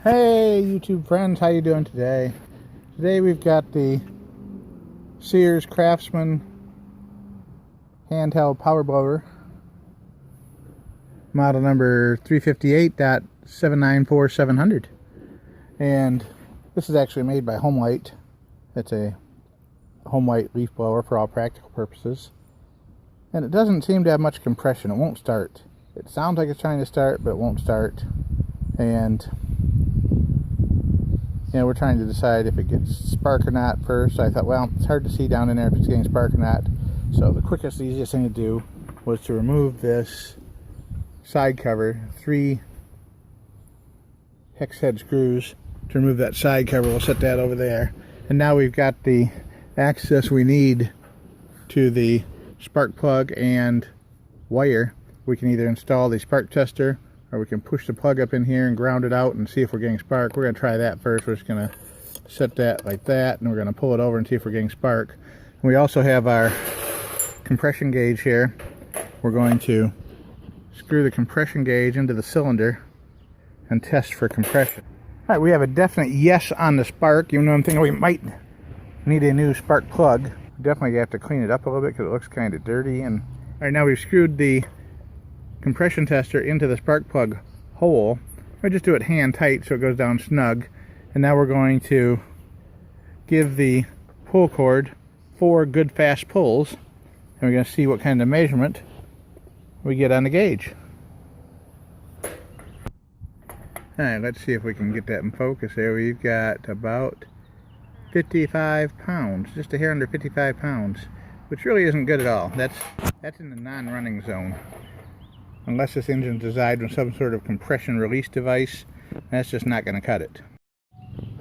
Hey YouTube friends, how you doing today? Today we've got the Sears Craftsman handheld power blower, model number 358.794700, and this is actually made by Homelight. It's a Homelight leaf blower for all practical purposes, and it doesn't seem to have much compression. It won't start. It sounds like it's trying to start, but it won't start. And we're trying to decide if it gets spark or not first. I thought, well, it's hard to see down in there if it's getting spark or not. So the quickest, easiest thing to do was to remove this side cover, 3 hex head screws to remove that side cover. We'll set that over there. And now we've got the access we need to the spark plug and wire. We can either install the spark tester, or we can push the plug up in here and ground it out and see if we're getting spark. We're going to try that first. We're just going to set that like that, and we're going to pull it over and see if we're getting spark. We also have our compression gauge here. We're going to screw the compression gauge into the cylinder and test for compression. All right, we have a definite yes on the spark, even though I'm thinking we might need a new spark plug. Definitely have to clean it up a little bit because it looks kind of dirty. And all right, now we've screwed the compression tester into the spark plug hole. I just do it hand tight so it goes down snug. And now we're going to give the pull cord 4 good fast pulls, and we're going to see what kind of measurement we get on the gauge. Alright, let's see if we can get that in focus there. We've got about 55 pounds, just a hair under 55 pounds, which really isn't good at all. That's in the non-running zone. Unless this engine is designed with some sort of compression release device, that's just not going to cut it.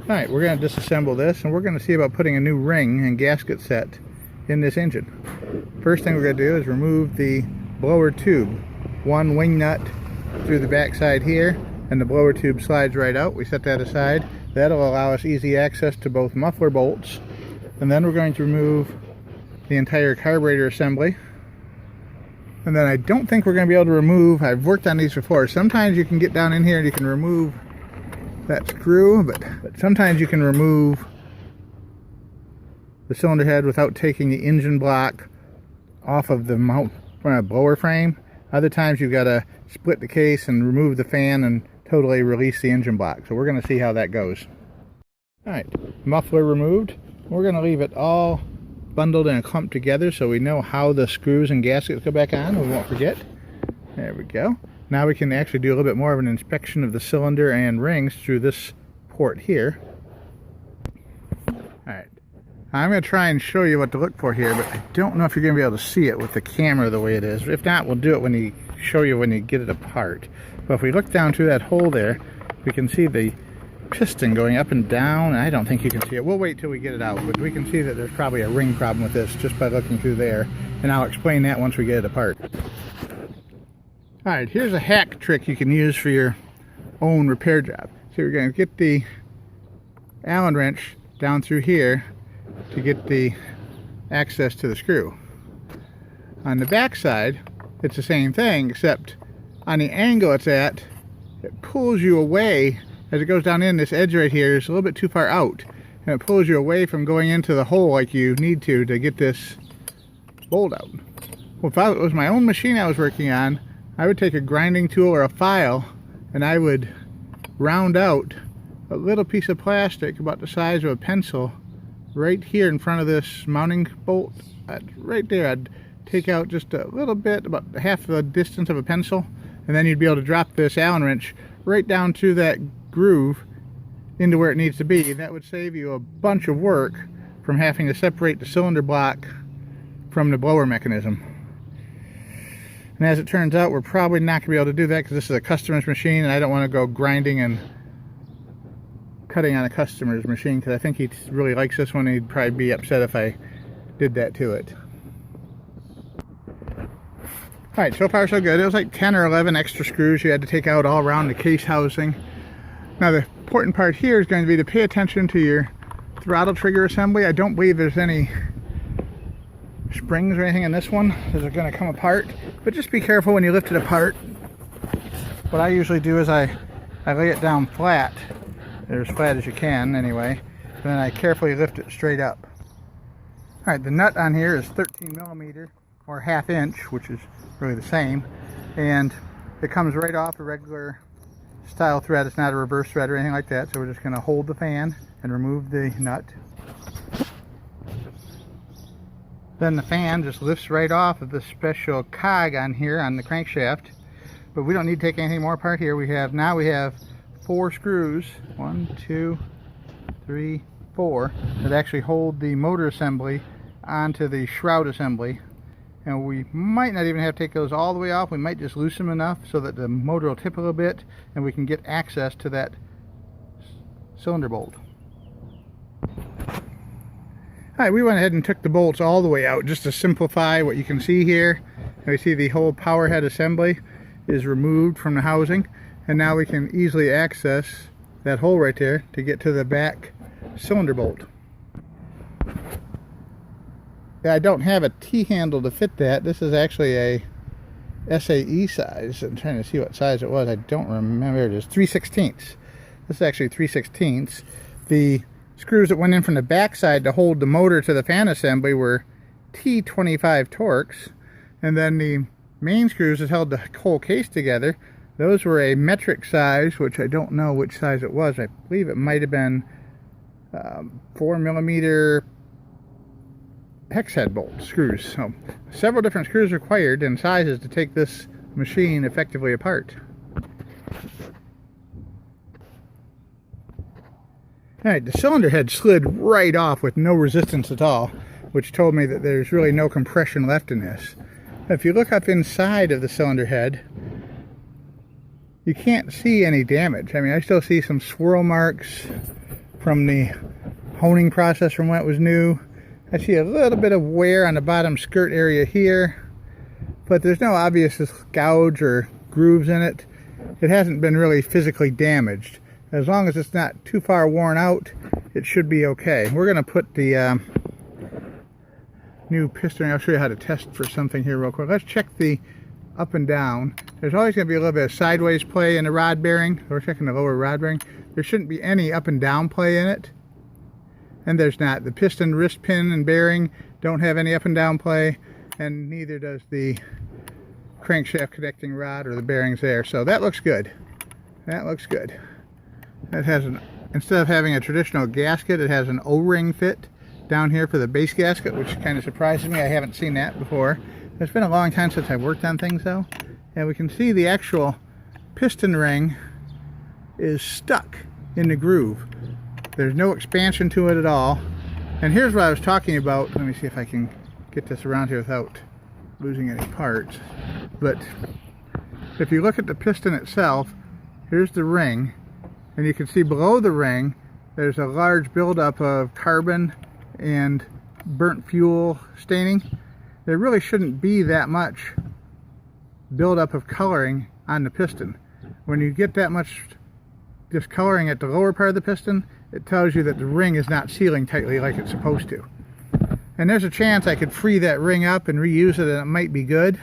Alright, we're going to disassemble this, and we're going to see about putting a new ring and gasket set in this engine. First thing we're going to do is remove the blower tube. 1 wing nut through the back side here, and the blower tube slides right out. We set that aside. That'll allow us easy access to both muffler bolts. And then we're going to remove the entire carburetor assembly. And then I don't think we're going to be able to remove, I've worked on these before, sometimes you can get down in here and you can remove that screw, but sometimes you can remove the cylinder head without taking the engine block off of the mount from a blower frame. Other times you've got to split the case and remove the fan and totally release the engine block. So we're going to see how that goes. Alright, muffler removed. We're going to leave it all bundled in a clump together so we know how the screws and gaskets go back on. We won't forget. There we go. Now we can actually do a little bit more of an inspection of the cylinder and rings through this port here. Alright, I'm going to try and show you what to look for here, but I don't know if you're going to be able to see it with the camera the way it is. If not, we'll do it when you show you when you get it apart. But if we look down through that hole there, we can see the piston going up and down, and I don't think you can see it. We'll wait till we get it out, but we can see that there's probably a ring problem with this just by looking through there, and I'll explain that once we get it apart. Alright, here's a hack trick you can use for your own repair job. So you're going to get the Allen wrench down through here to get the access to the screw. On the back side, it's the same thing, except on the angle it's at, it pulls you away. As it goes down in, this edge right here is a little bit too far out, and it pulls you away from going into the hole like you need to get this bolt out. Well, if it was my own machine I was working on, I would take a grinding tool or a file, and I would round out a little piece of plastic about the size of a pencil right here in front of this mounting bolt. Right there, I'd take out just a little bit, about half the distance of a pencil, and then you'd be able to drop this Allen wrench right down to that groove into where it needs to be. That would save you a bunch of work from having to separate the cylinder block from the blower mechanism. And as it turns out, we're probably not going to be able to do that because this is a customer's machine, and I don't want to go grinding and cutting on a customer's machine because I think he really likes this one. He'd probably be upset if I did that to it. Alright, so far so good. It was like 10 or 11 extra screws you had to take out all around the case housing. Now the important part here is going to be to pay attention to your throttle trigger assembly. I don't believe there's any springs or anything in this one that are going to come apart, but just be careful when you lift it apart. What I usually do is I lay it down flat They're as flat as you can anyway. And then I carefully lift it straight up. Alright, the nut on here is 13 millimeter or 1/2 inch, which is really the same. And it comes right off a regular style thread. It's not a reverse thread or anything like that. So we're just going to hold the fan and remove the nut. Then the fan just lifts right off of the special cog on here on the crankshaft. But we don't need to take anything more apart here. We have 4 screws, 1, 2, 3, 4, that actually hold the motor assembly onto the shroud assembly. And we might not even have to take those all the way off. We might just loosen them enough so that the motor will tip a little bit and we can get access to that cylinder bolt. Alright, we went ahead and took the bolts all the way out just to simplify what you can see here. And we see the whole power head assembly is removed from the housing, and now we can easily access that hole right there to get to the back cylinder bolt. I don't have a T-handle to fit that. This is actually a SAE size. I'm trying to see what size it was. I don't remember. It is 3/16. This is actually 3/16. The screws that went in from the back side to hold the motor to the fan assembly were T25 Torx, and then the main screws that held the whole case together, those were a metric size, which I don't know which size it was. I believe it might have been 4 millimeter hex head bolt screws. So several different screws required and sizes to take this machine effectively apart. Alright, the cylinder head slid right off with no resistance at all, which told me that there's really no compression left in this. If you look up inside of the cylinder head, you can't see any damage. I mean, I still see some swirl marks from the honing process from when it was new. I see a little bit of wear on the bottom skirt area here, but there's no obvious gouge or grooves in it. It hasn't been really physically damaged. As long as it's not too far worn out, it should be okay. We're going to put the new piston. I'll show you how to test for something here real quick. Let's check the up and down. There's always going to be a little bit of sideways play in the rod bearing. We're checking the lower rod bearing. There shouldn't be any up and down play in it. And there's not. The piston, wrist pin, and bearing don't have any up and down play, and neither does the crankshaft connecting rod or the bearings there. So that looks good. That looks good. That has instead of having a traditional gasket, it has an O-ring fit down here for the base gasket, which kind of surprises me. I haven't seen that before. It's been a long time since I've worked on things though. And we can see the actual piston ring is stuck in the groove. There's no expansion to it at all. And here's what I was talking about. Let me see if I can get this around here without losing any parts. But if you look at the piston itself, here's the ring. And you can see below the ring, there's a large buildup of carbon and burnt fuel staining. There really shouldn't be that much buildup of coloring on the piston. When you get that much discoloring at the lower part of the piston, it tells you that the ring is not sealing tightly like it's supposed to. And there's a chance I could free that ring up and reuse it and it might be good.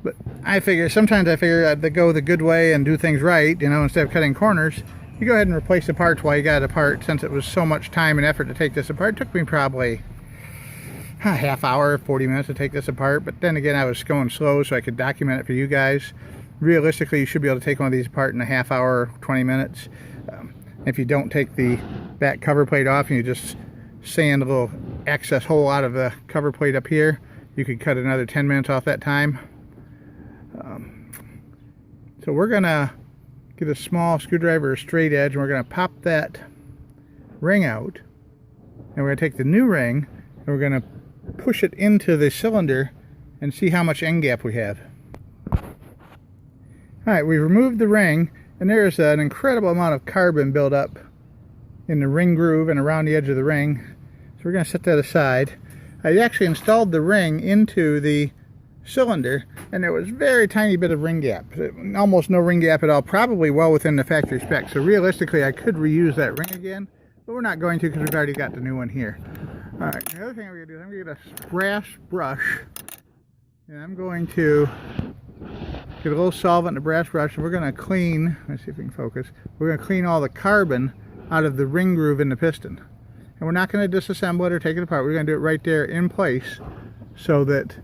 But sometimes I figure I'd go the good way and do things right, you know, instead of cutting corners. You go ahead and replace the parts while you got it apart. Since it was so much time and effort to take this apart, it took me probably a half hour, 40 minutes to take this apart. But then again, I was going slow so I could document it for you guys. Realistically, you should be able to take one of these apart in a half hour, 20 minutes. If you don't take the back cover plate off and you just sand a little access hole out of the cover plate up here, you could cut another 10 minutes off that time. So we're gonna get a small screwdriver or straight edge and we're gonna pop that ring out, and we're gonna take the new ring and we're gonna push it into the cylinder and see how much end gap we have. Alright, we've removed the ring, and there's an incredible amount of carbon built up in the ring groove and around the edge of the ring. So we're going to set that aside. I actually installed the ring into the cylinder, and there was very tiny bit of ring gap. Almost no ring gap at all, probably well within the factory spec. So realistically, I could reuse that ring again, but we're not going to because we've already got the new one here. Alright, the other thing I'm going to do is I'm going to get a brass brush, and I'm going to get a little solvent and a brass brush, and we're going to clean, let's see if we can focus, we're going to clean all the carbon out of the ring groove in the piston. And we're not going to disassemble it or take it apart. We're going to do it right there in place so that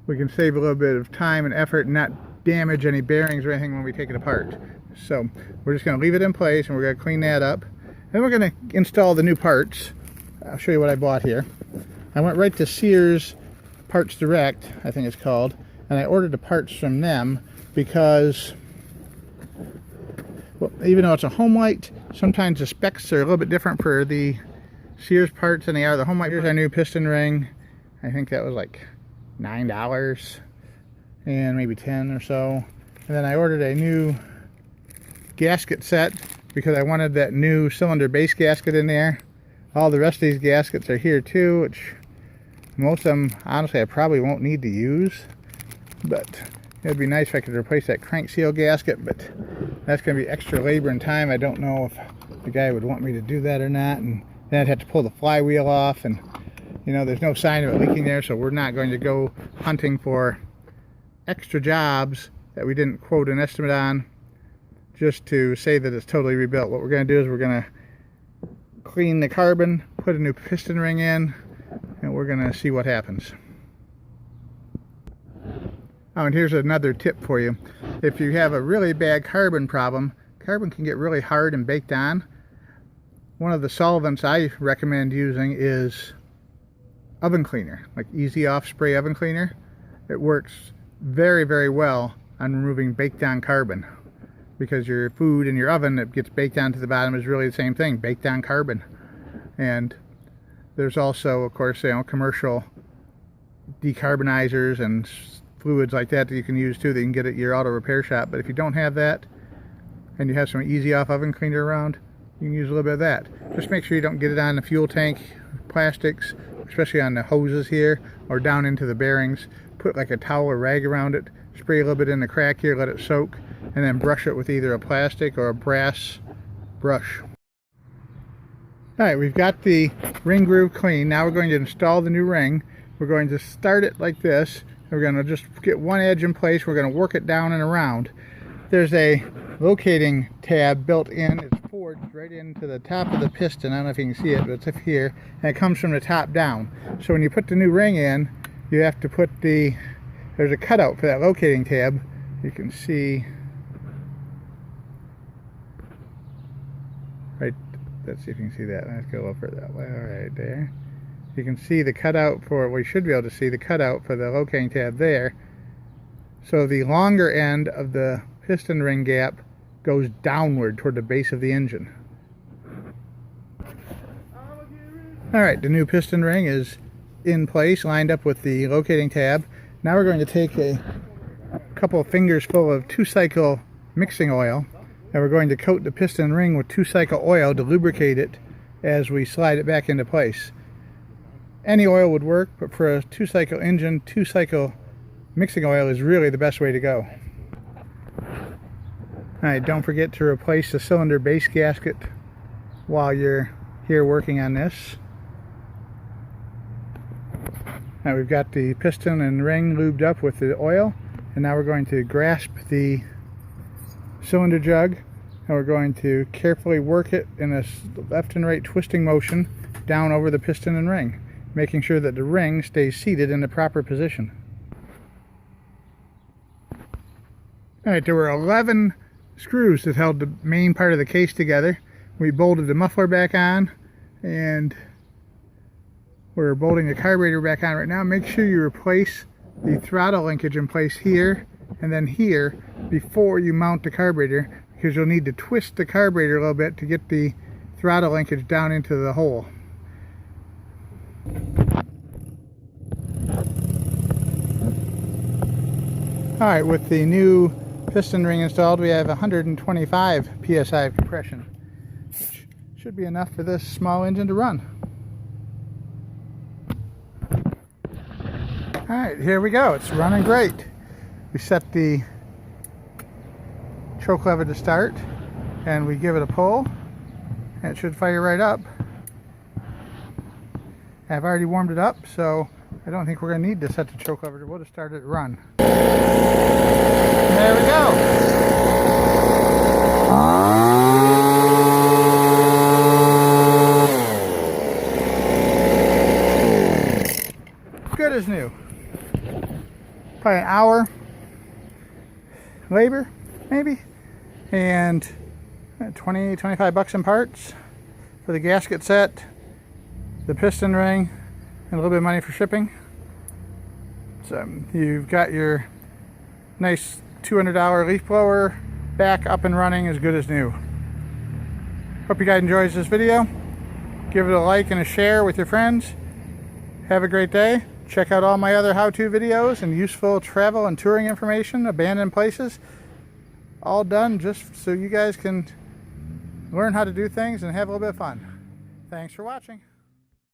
we can save a little bit of time and effort and not damage any bearings or anything when we take it apart. So we're just going to leave it in place, and we're going to clean that up. Then we're going to install the new parts. I'll show you what I bought here. I went right to Sears Parts Direct, I think it's called, and I ordered the parts from them because, well, even though it's a home light, sometimes the specs are a little bit different for the Sears parts than they are the home light. Here's our new piston ring. I think that was like $9 and maybe 10 or so. And then I ordered a new gasket set because I wanted that new cylinder base gasket in there. All the rest of these gaskets are here too, which most of them, honestly, I probably won't need to use. But it'd be nice if I could replace that crank seal gasket, but that's going to be extra labor and time. I don't know if the guy would want me to do that or not. And then I'd have to pull the flywheel off, and you know, there's no sign of it leaking there, so we're not going to go hunting for extra jobs that we didn't quote an estimate on just to say that it's totally rebuilt. What we're going to do is we're going to clean the carbon, put a new piston ring in, and we're going to see what happens. Oh, and here's another tip for you. If you have a really bad carbon problem, carbon can get really hard and baked on. One of the solvents I recommend using is oven cleaner, like Easy Off Spray oven cleaner. It works very, very well on removing baked on carbon, because your food in your oven that gets baked down to the bottom is really the same thing, baked on carbon. And there's also, of course, you know, commercial decarbonizers and fluids like that that you can use too, that you can get at your auto repair shop. But if you don't have that and you have some Easy Off oven cleaner around, you can use a little bit of that. Just make sure you don't get it on the fuel tank plastics, especially on the hoses here, or down into the bearings. Put like a towel or rag around it, spray a little bit in the crack here, let it soak, and then brush it with either a plastic or a brass brush. Alright, we've got the ring groove clean. Now we're going to install the new ring. We're going to start it like this. We're going to just get one edge in place. We're going to work it down and around. There's a locating tab built in. It's forged right into the top of the piston. I don't know if you can see it, but it's up here, and it comes from the top down. So when you put the new ring in, you have to put there's a cutout for that locating tab. You can see right, let's see if you can see that. Let's go a little further that way. All right, there. You can see the cutout for, we should be able to see the cutout for the locating tab there. So the longer end of the piston ring gap goes downward toward the base of the engine. Alright, the new piston ring is in place, lined up with the locating tab. Now we're going to take a couple of fingers full of 2-cycle mixing oil, and we're going to coat the piston ring with 2-cycle oil to lubricate it as we slide it back into place. Any oil would work, but for a 2-cycle engine, 2-cycle mixing oil is really the best way to go. Alright, don't forget to replace the cylinder base gasket while you're here working on this. Now we've got the piston and ring lubed up with the oil, and now we're going to grasp the cylinder jug, and we're going to carefully work it in a left and right twisting motion down over the piston and ring, making sure that the ring stays seated in the proper position. Alright, there were 11 screws that held the main part of the case together. We bolted the muffler back on, and we're bolting the carburetor back on right now. Make sure you replace the throttle linkage in place here and then here before you mount the carburetor, because you'll need to twist the carburetor a little bit to get the throttle linkage down into the hole. Alright, with the new piston ring installed, we have 125 psi of compression, which should be enough for this small engine to run. Alright, here we go. It's running great. We set the choke lever to start, and we give it a pull, and it should fire right up. I've already warmed it up, so I don't think we're going to need to set the choke lever. We'll just start it to run. there we go. Good as new. Probably an hour labor, maybe, and 20-25 bucks in parts for the gasket set, the piston ring, and a little bit of money for shipping. So you've got your nice $200 leaf blower back up and running as good as new. Hope you guys enjoyed this video. Give it a like and a share with your friends. Have a great day. Check out all my other how-to videos and useful travel and touring information, abandoned places. All done just so you guys can learn how to do things and have a little bit of fun. Thanks for watching.